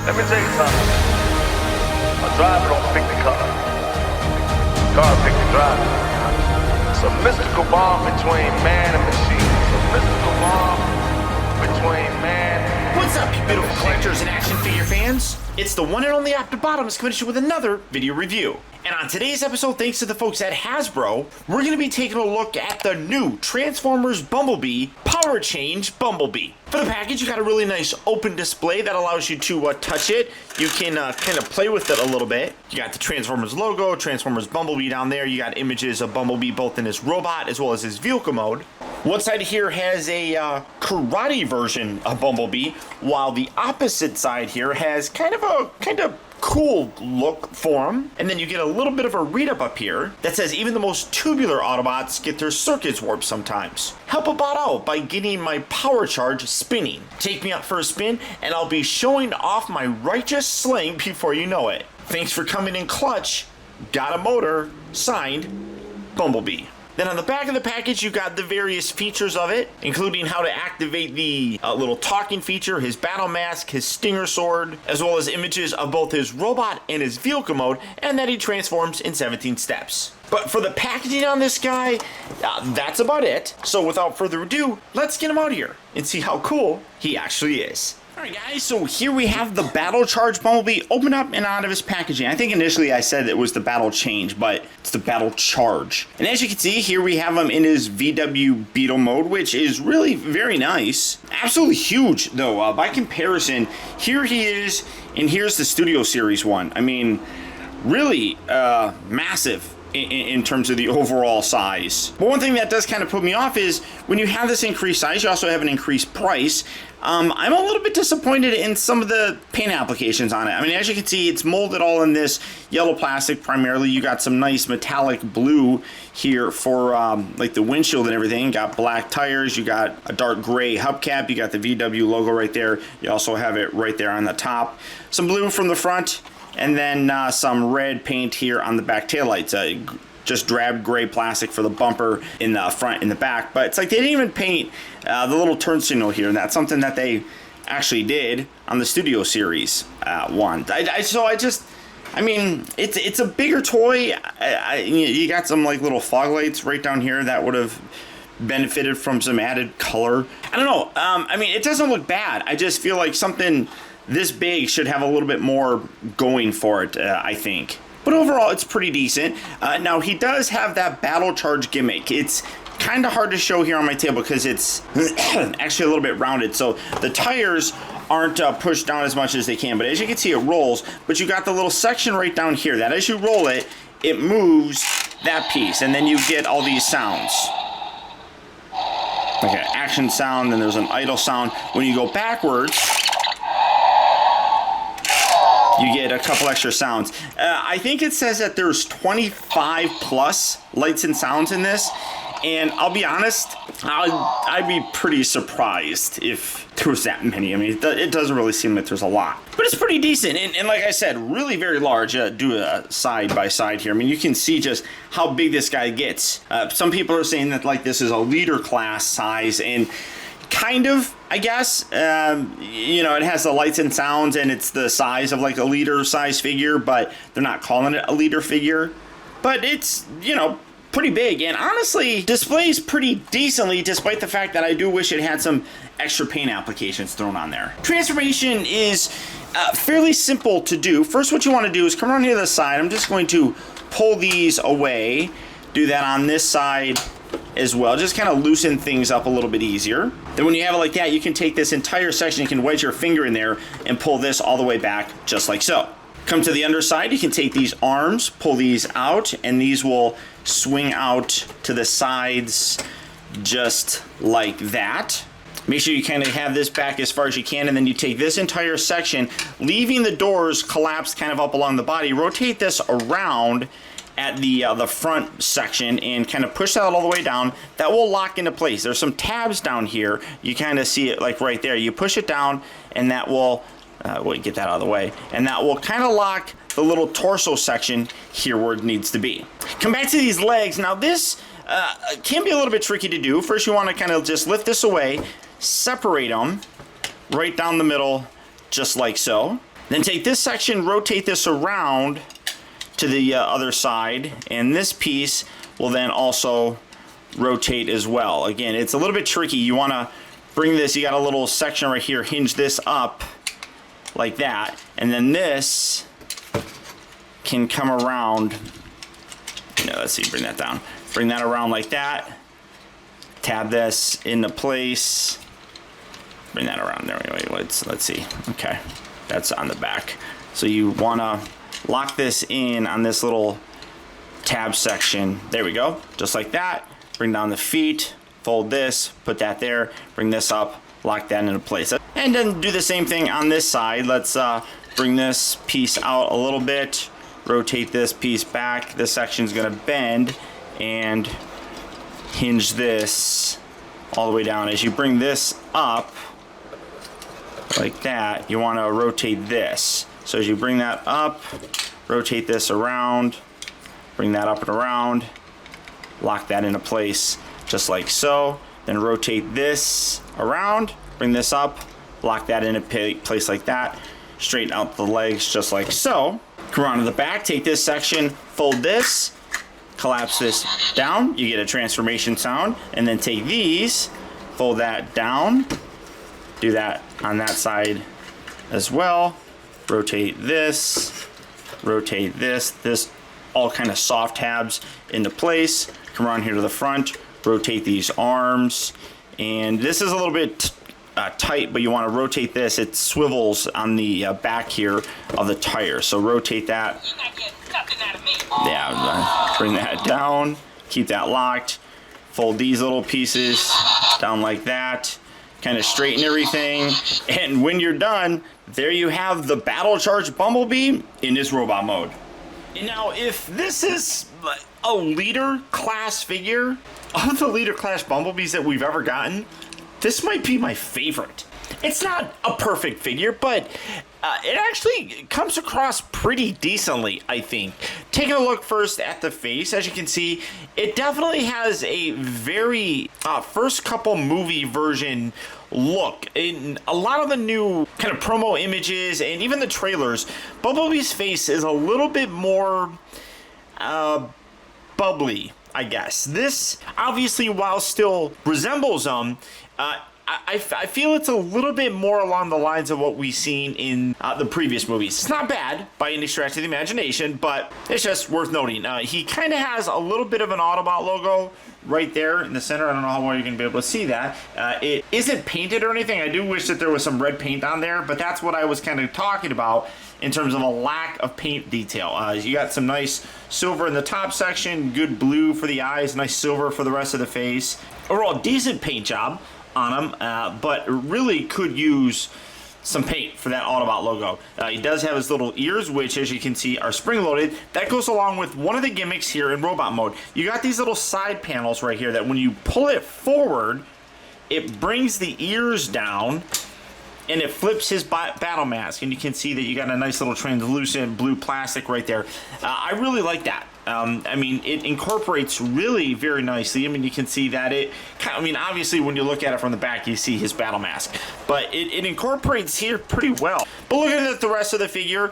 Let me tell you something. A driver don't pick the car. Car pick the driver. It's a mystical bond between man and machine. It's a mystical bond between man and What's up, you beautiful collectors and action figure fans? It's the one and only Optibotimus coming at you with another video review. And on today's episode, thanks to the folks at Hasbro, we're going to be taking a look at the new Transformers Bumblebee Power Change Bumblebee. For the package, you got a really nice open display that allows you to touch it. You can kind of play with it a little bit. You got the Transformers logo, Transformers Bumblebee down there. You got images of Bumblebee both in his robot as well as his vehicle mode. One side here has a karate version of Bumblebee, while the opposite side here has kind of cool look for him. And then you get a little bit of a read up here that says even the most tubular Autobots get their circuits warped sometimes. Help a bot out by getting my power charge spinning. Take me out for a spin and I'll be showing off my righteous sling before you know it. Thanks for coming in clutch. Got a motor. Signed, Bumblebee. Then on the back of the package, you got the various features of it, including how to activate the little talking feature, his battle mask, his stinger sword, as well as images of both his robot and his vehicle mode, and that he transforms in 17 steps. But for the packaging on this guy, that's about it. So without further ado, let's get him out of here and see how cool he actually is. Alright guys, so here we have the Battle Charge Bumblebee open up and out of his packaging. I think initially I said it was the Battle Change, but it's the Battle Charge. And as you can see, here we have him in his VW Beetle mode, which is really very nice. Absolutely huge though, by comparison, here he is, and here's the Studio Series one. I mean, really massive in terms of the overall size. But one thing that does kind of put me off is when you have this increased size, you also have an increased price. I'm a little bit disappointed in some of the paint applications on it. I mean, as you can see, it's molded all in this yellow plastic primarily. You got some nice metallic blue here for like the windshield and everything. You got black tires, you got a dark gray hubcap, you got the VW logo right there. You also have it right there on the top. Some blue from the front, and then some red paint here on the back taillights. Just drab gray plastic for the bumper in the front and the back. But it's like they didn't even paint the little turn signal here. And that's something that they actually did on the Studio Series one. I mean, it's a bigger toy. You got some like little fog lights right down here that would have benefited from some added color. I don't know. I mean, it doesn't look bad. I just feel like something this big should have a little bit more going for it, I think. But overall, it's pretty decent. Now, he does have that Battle Charge gimmick. It's kind of hard to show here on my table because it's actually a little bit rounded. So the tires aren't pushed down as much as they can. But as you can see, it rolls. But you got the little section right down here that as you roll it, it moves that piece. And then you get all these sounds. Like an action sound, then there's an idle sound. When you go backwards, you get a couple extra sounds. I think it says that there's 25 plus lights and sounds in this. And I'll be honest, I'd be pretty surprised if there was that many. I mean, it doesn't really seem like there's a lot. But it's pretty decent. And like I said, really very large. Do a side by side here. I mean, you can see just how big this guy gets. Some people are saying that like this is a leader class size. And kind of, I guess. You know, it has the lights and sounds, and it's the size of like a leader size figure, but they're not calling it a leader figure. But it's, you know, pretty big, and honestly displays pretty decently, despite the fact that I do wish it had some extra paint applications thrown on there. Transformation is fairly simple to do. First, what you want to do is come around here to the side. I'm just going to pull these away. Do that on this side as well, just kind of loosen things up a little bit easier. Then when you have it like that, you can take this entire section, you can wedge your finger in there and pull this all the way back just like so. Come to the underside, you can take these arms, pull these out, and these will swing out to the sides just like that. Make sure you kind of have this back as far as you can, and then you take this entire section, leaving the doors collapsed kind of up along the body, rotate this around at the front section and kind of push that all the way down. That will lock into place. There's some tabs down here. You kind of see it like right there. You push it down and that will, we'll get that out of the way, and that will kind of lock the little torso section here where it needs to be. Come back to these legs. Now this can be a little bit tricky to do. First you want to kind of just lift this away, separate them right down the middle just like so. Then take this section, rotate this around to the other side, and this piece will then also rotate as well. Again, it's a little bit tricky. You want to bring this, you got a little section right here, hinge this up like that, and then this can come around. Let's see, bring that down. Bring that around like that. Tab this into place. Bring that around there. Wait, let's see. Okay, that's on the back. So you want to lock this in on this little tab section. There we go, just like that. Bring down the feet, fold this, put that there, bring this up, lock that into place. And then do the same thing on this side. Let's bring this piece out a little bit, rotate this piece back. This section's gonna bend and hinge this all the way down. As you bring this up like that, you want to rotate this. So as you bring that up, rotate this around, bring that up and around, lock that into place just like so. Then rotate this around, bring this up, lock that into place like that, straighten out the legs just like so. Come around to the back, take this section, fold this, collapse this down, you get a transformation sound, and then take these, fold that down, do that on that side as well, rotate this, this all kind of soft tabs into place. Come around here to the front, rotate these arms, and this is a little bit tight, but you want to rotate this. It swivels on the back here of the tire, so rotate that. Yeah, bring that down, keep that locked, fold these little pieces down like that, kind of straighten everything, and when you're done, there you have the battle charged Bumblebee in his robot mode. And now, if this is a leader class figure, of the leader class Bumblebees that we've ever gotten, this might be my favorite. It's not a perfect figure, but it actually comes across pretty decently, I think. Taking a look first at the face, as you can see, it definitely has a very first couple movie version look. In a lot of the new kind of promo images and even the trailers, Bumblebee's face is a little bit more bubbly, I guess. This, obviously, while still resembles I feel it's a little bit more along the lines of what we've seen in the previous movies. It's not bad by any stretch of the imagination, but it's just worth noting. He kind of has a little bit of an Autobot logo right there in the center. I don't know how well you're going to be able to see that. It isn't painted or anything. I do wish that there was some red paint on there, but that's what I was kind of talking about in terms of a lack of paint detail. You got some nice silver in the top section, good blue for the eyes, nice silver for the rest of the face. Overall, decent paint job on him, but really could use some paint for that Autobot logo. He does have his little ears, which, as you can see, are spring-loaded. That goes along with one of the gimmicks here in robot mode. You got these little side panels right here that when you pull it forward, it brings the ears down, and it flips his battle mask, and you can see that you got a nice little translucent blue plastic right there. I really like that. I mean, it incorporates really very nicely. I mean, you can see that obviously when you look at it from the back, you see his battle mask, but it incorporates here pretty well. But looking at the rest of the figure,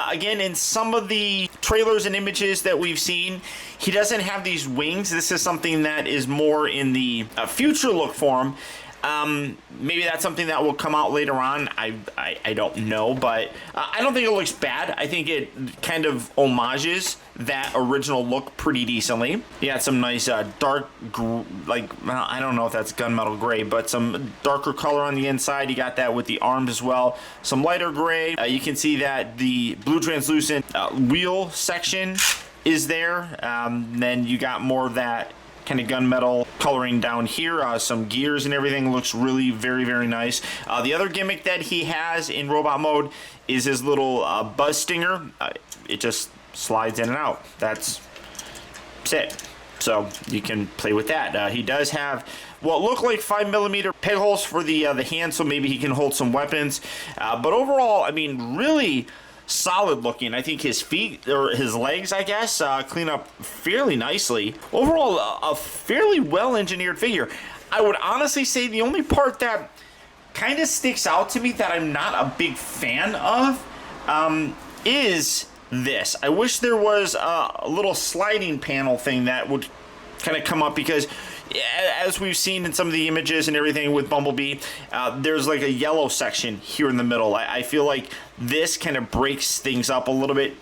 again, in some of the trailers and images that we've seen, he doesn't have these wings. This is something that is more in the future look for him. Maybe that's something that will come out later on. I don't know, but I don't think it looks bad. I think it kind of homages that original look pretty decently. You got some nice dark, I don't know if that's gunmetal gray, but some darker color on the inside. You got that with the arms as well. Some lighter gray. You can see that the blue translucent wheel section is there. Then you got more of that kind of gunmetal coloring down here. Some gears and everything looks really very, very nice. The other gimmick that he has in robot mode is his little buzz stinger. It just slides in and out. That's it. So you can play with that. He does have what look like 5mm peg holes for the hands, so maybe he can hold some weapons. But overall, I mean, really solid looking. I think his feet, or his legs, I guess, clean up fairly nicely. Overall, a fairly well engineered figure. I would honestly say the only part that kind of sticks out to me that I'm not a big fan of, is this. I wish there was a little sliding panel thing that would kind of come up, because as we've seen in some of the images and everything with Bumblebee, there's like a yellow section here in the middle. I feel like this kind of breaks things up a little bit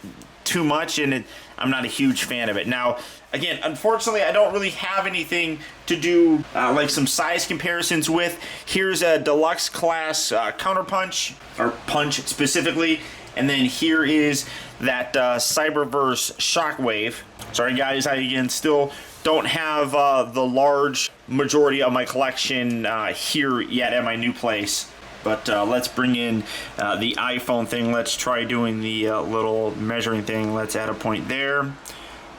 too much, and I'm not a huge fan of it. Now, again, unfortunately, I don't really have anything to do like some size comparisons with. Here's a deluxe class counterpunch, or punch specifically, and then here is that Cyberverse Shockwave. Sorry guys, I again still don't have the large majority of my collection here yet at my new place. But let's bring in the iPhone thing. Let's try doing the little measuring thing. Let's add a point there.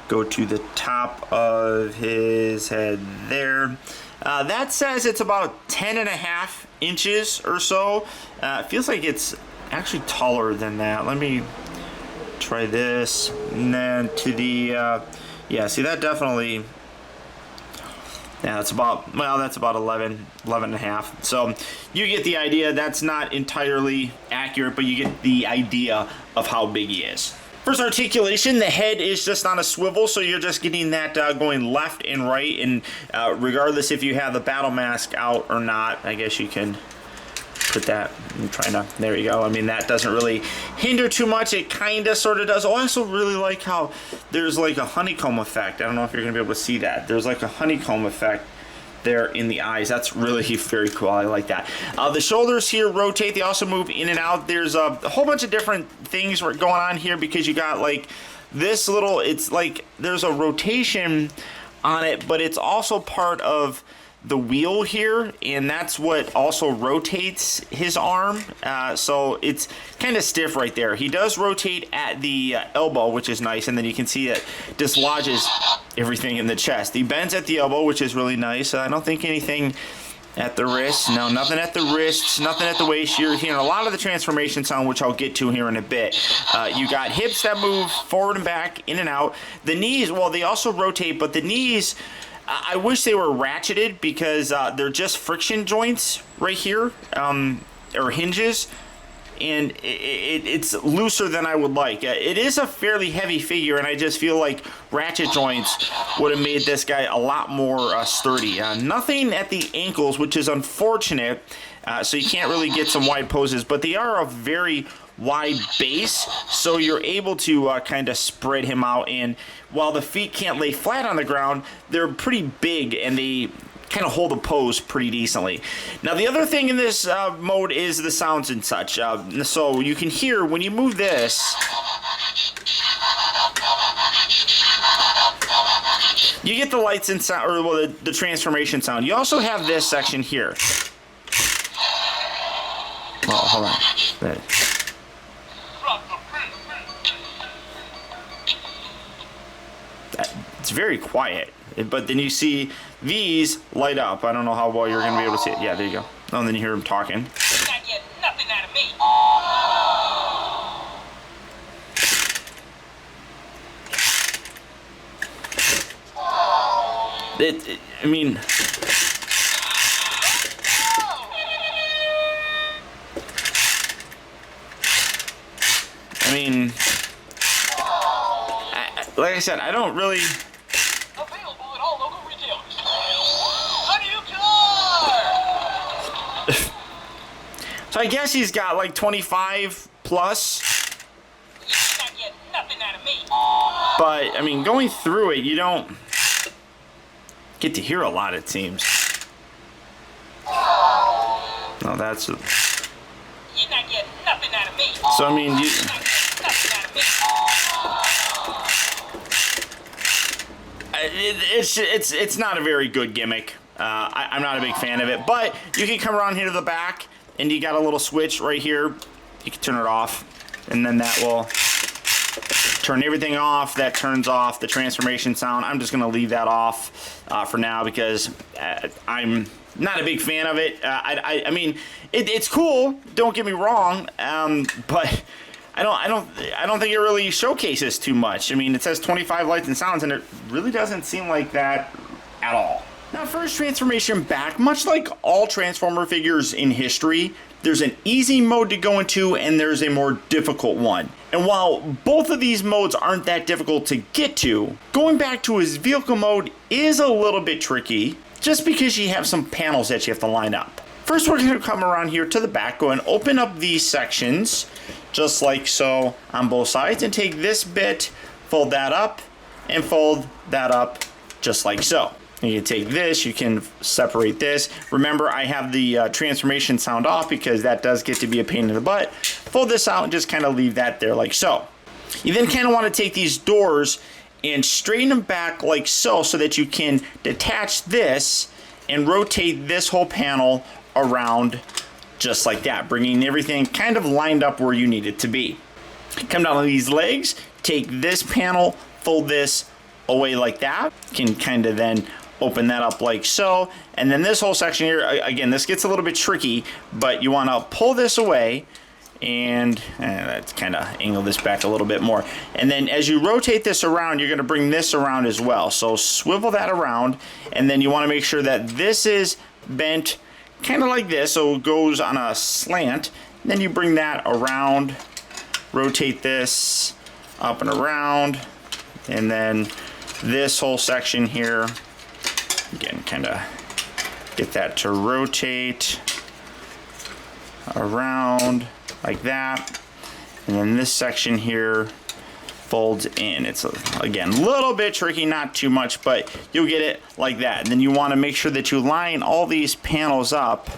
Go to the top of his head there. That says it's about 10.5 inches or so. It feels like it's actually taller than that. Let me try this. And then to the, yeah, see that definitely, yeah, it's about, well, that's about 11 and a half. So you get the idea. That's not entirely accurate, but you get the idea of how big he is. First articulation, the head is just on a swivel, so you're just getting that going left and right, and regardless if you have the battle mask out or not, I guess you can put that, I'm trying to, there you go. I mean, that doesn't really hinder too much. It kind of sort of does. Oh, I also really like how there's like a honeycomb effect. I don't know if you're going to be able to see that. There's like a honeycomb effect there in the eyes. That's really very cool. I like that. The shoulders here rotate. They also move in and out. There's a whole bunch of different things going on here, because you got like this little, it's like there's a rotation on it, but it's also part of the wheel here, and that's what also rotates his arm. So it's kind of stiff right there. He does rotate at the elbow, which is nice, and then you can see it dislodges everything in the chest. He bends at the elbow, which is really nice. I don't think anything at the wrist. No, nothing at the wrists, nothing at the waist. You're hearing a lot of the transformation sound, which I'll get to here in a bit. You got hips that move forward and back, in and out. The knees, well, they also rotate, but the knees, I wish they were ratcheted, because they're just friction joints right here, or hinges, and it's looser than I would like. It is a fairly heavy figure, and I just feel like ratchet joints would have made this guy a lot more sturdy. Nothing at the ankles, which is unfortunate, so you can't really get some wide poses, but they are a very wide base, so you're able to kind of spread him out, and while the feet can't lay flat on the ground, they're pretty big, and they kind of hold a pose pretty decently. Now, the other thing in this mode is the sounds and such. So you can hear when you move this, you get the lights and sound, or well, the transformation sound. You also have this section here. Oh, hold on. There. It's very quiet, but then you see these light up. I don't know how well you're going to be able to see it. Yeah, there you go. Oh, and then you hear him talking. You're not getting nothing out of me. I mean, like I said, I don't really. Available at all local retailers. Honey, you Char! So I guess he's got like 25 plus. You're not getting nothing out of me. But I mean, going through it, you don't get to hear a lot, it seems. No, that's. You're not getting nothing out of me. So I mean, you. You're not getting nothing out of me. It's not a very good gimmick. I'm not a big fan of it, but you can come around here to the back, and you got a little switch right here. You can turn it off, and then that will turn everything off. That turns off the transformation sound. I'm just going to leave that off for now, because I'm not a big fan of it. I mean, it's cool. Don't get me wrong, but I don't think it really showcases too much. I mean, it says 25 lights and sounds, and it really doesn't seem like that at all. Now, first transformation back, much like all Transformer figures in history, There's an easy mode to go into and there's a more difficult one. And while both of these modes aren't that difficult to get to, going back to his vehicle mode is a little bit tricky just because you have some panels that you have to line up. First, we're going to come around here to the back, go and open up these sections just like so on both sides, and take this bit, fold that up, and fold that up just like so. And you take this, you can separate this. Remember, I have the transformation sound off because that does get to be a pain in the butt. Fold this out and just kind of leave that there like so. You then kind of want to take these doors and straighten them back like so that you can detach this and rotate this whole panel around just like that, bringing everything kind of lined up where you need it to be. Come down on these legs, take this panel, fold this away like that. You can kind of then open that up like so, and then this whole section here, again, this gets a little bit tricky, but you want to pull this away and let's kind of angle this back a little bit more, and then as you rotate this around, you're going to bring this around as well. So swivel that around, and then you want to make sure that this is bent kind of like this, so it goes on a slant. Then you bring that around, rotate this up and around, and then this whole section here, again, kind of get that to rotate around like that. And then this section here folds in. It's, again, a little bit tricky, not too much, but you'll get it like that. And then you want to make sure that you line all these panels up,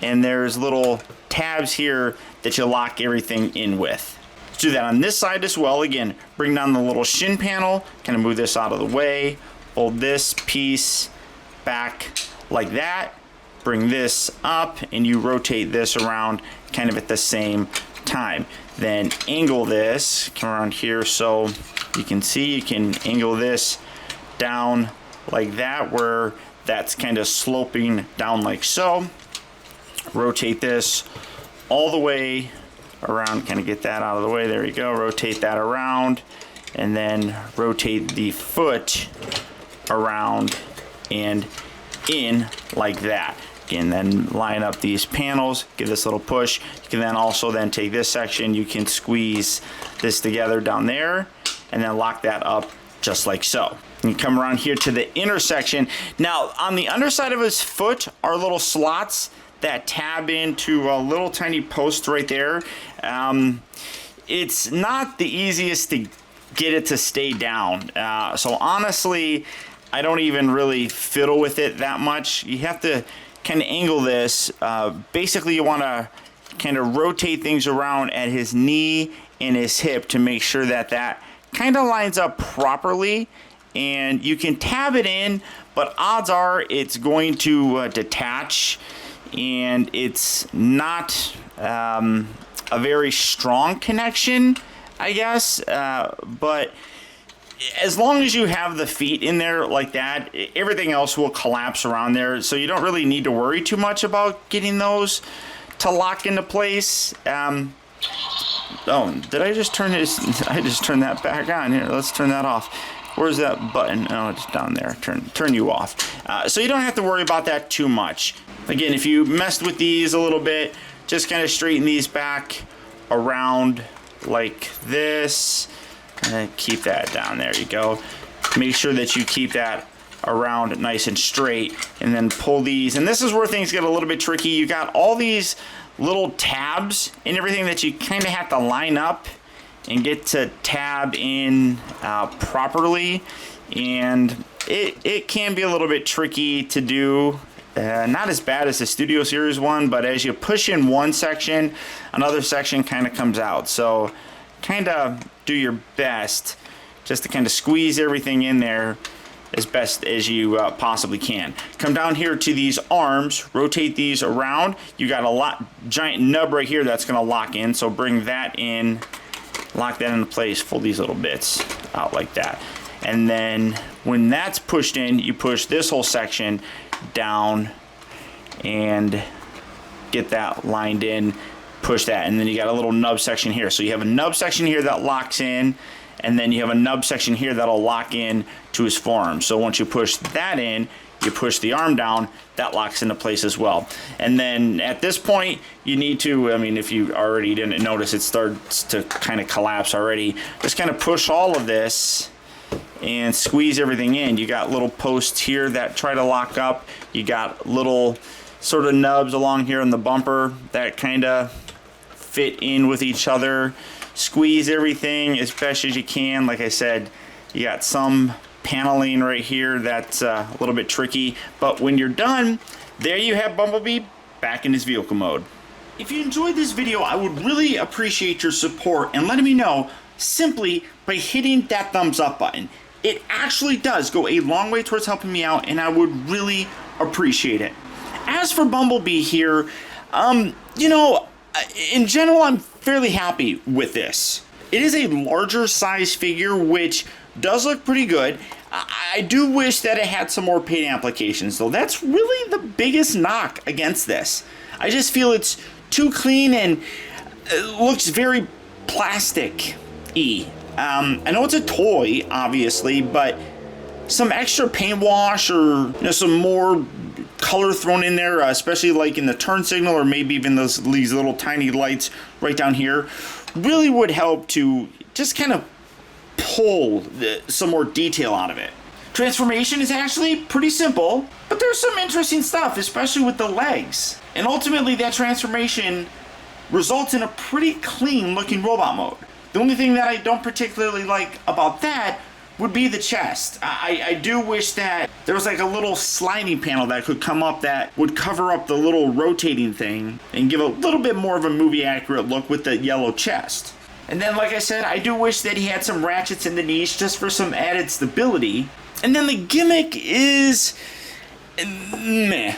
and there's little tabs here that you lock everything in with. Let's do that on this side as well. Again, bring down the little shin panel, kind of move this out of the way, fold this piece back like that, bring this up, and you rotate this around kind of at the same time. Then angle this, come around here so you can see, you can angle this down like that, where that's kind of sloping down like so. Rotate this all the way around, kind of get that out of the way, there you go, rotate that around, and then rotate the foot around and in like that. Again, then line up these panels, give this a little push. You can then also then take this section, you can squeeze this together down there, and then lock that up just like so. And you come around here to the intersection. Now, on the underside of his foot are little slots that tab into a little tiny post right there. It's not the easiest to get it to stay down. So honestly, I don't even really fiddle with it that much. You have to kind of angle this. Basically, you want to kind of rotate things around at his knee and his hip to make sure that that kind of lines up properly. And you can tab it in, but odds are it's going to detach, and it's not a very strong connection, I guess. But as long as you have the feet in there like that, everything else will collapse around there. So you don't really need to worry too much about getting those to lock into place. Oh, did I just turn this? I just turned that back on here. Let's turn that off. Where's that button? Oh, it's down there. Turn you off. So you don't have to worry about that too much. Again, if you messed with these a little bit, just kind of straighten these back around like this. Keep that down. There you go. Make sure that you keep that around nice and straight, and then pull these. And this is where things get a little bit tricky. You got all these little tabs and everything that you kind of have to line up and get to tab in properly, and it can be a little bit tricky to do. Not as bad as the Studio Series one, but as you push in one section, another section kind of comes out. So kind of do your best just to kind of squeeze everything in there as best as you possibly can. Come down here to these arms, rotate these around. You got a giant nub right here that's going to lock in, so bring that in, lock that into place, fold these little bits out like that. And then when that's pushed in, you push this whole section down and get that lined in, push that, and then you got a little nub section here. So you have a nub section here that locks in, and then you have a nub section here that'll lock in to his forearm. So once you push that in, you push the arm down, that locks into place as well. And then at this point, you need to, I mean, if you already didn't notice, it starts to kind of collapse already. Just kind of push all of this and squeeze everything in. You got little posts here that try to lock up. You got little sort of nubs along here in the bumper that kind of fit in with each other. Squeeze everything as best as you can. Like I said, you got some paneling right here that's a little bit tricky, but when you're done, there you have Bumblebee back in his vehicle mode. If you enjoyed this video, I would really appreciate your support and letting me know simply by hitting that thumbs up button. It actually does go a long way towards helping me out, and I would really appreciate it. As for Bumblebee here, you know, in general, I'm fairly happy with this. It is a larger size figure, which does look pretty good. I do wish that it had some more paint applications, though. That's really the biggest knock against this. I just feel it's too clean and it looks very plastic-y. I know it's a toy, obviously, but some extra paint wash or some more color thrown in there, especially like in the turn signal or maybe even these little tiny lights right down here, really would help to just kind of pull some more detail out of it. Transformation is actually pretty simple, but there's some interesting stuff, especially with the legs. And ultimately that transformation results in a pretty clean looking robot mode. The only thing that I don't particularly like about that would be the chest. I do wish that there was like a little sliding panel that could come up that would cover up the little rotating thing and give a little bit more of a movie accurate look with the yellow chest. And then, like I said, I do wish that he had some ratchets in the knees just for some added stability. And then the gimmick is meh,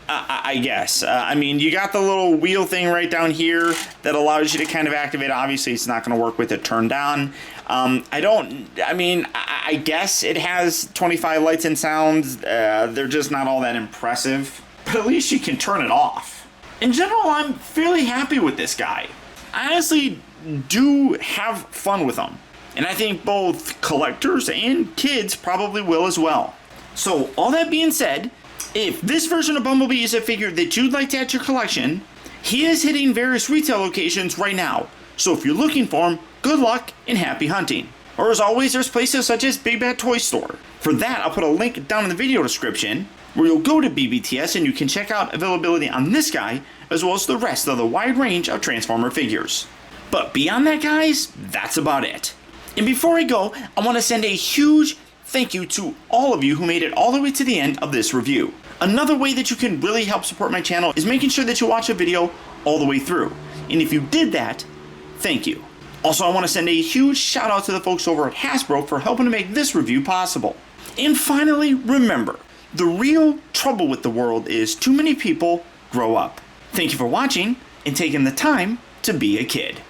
I guess. I mean, you got the little wheel thing right down here that allows you to kind of activate. Obviously, it's not going to work with it turned on. I guess it has 25 lights and sounds. They're just not all that impressive. But at least you can turn it off. In general, I'm fairly happy with this guy. I honestly do have fun with them. And I think both collectors and kids probably will as well. So, all that being said, if this version of Bumblebee is a figure that you'd like to add to your collection, he is hitting various retail locations right now. So if you're looking for him, good luck and happy hunting. Or as always, there's places such as Big Bad Toy Store. For that, I'll put a link down in the video description where you'll go to BBTS and you can check out availability on this guy as well as the rest of the wide range of Transformer figures. But beyond that, guys, that's about it. And before I go, I want to send a huge thank you to all of you who made it all the way to the end of this review. Another way that you can really help support my channel is making sure that you watch a video all the way through. And if you did that, thank you. Also, I want to send a huge shout out to the folks over at Hasbro for helping to make this review possible. And finally, remember, the real trouble with the world is too many people grow up. Thank you for watching and taking the time to be a kid.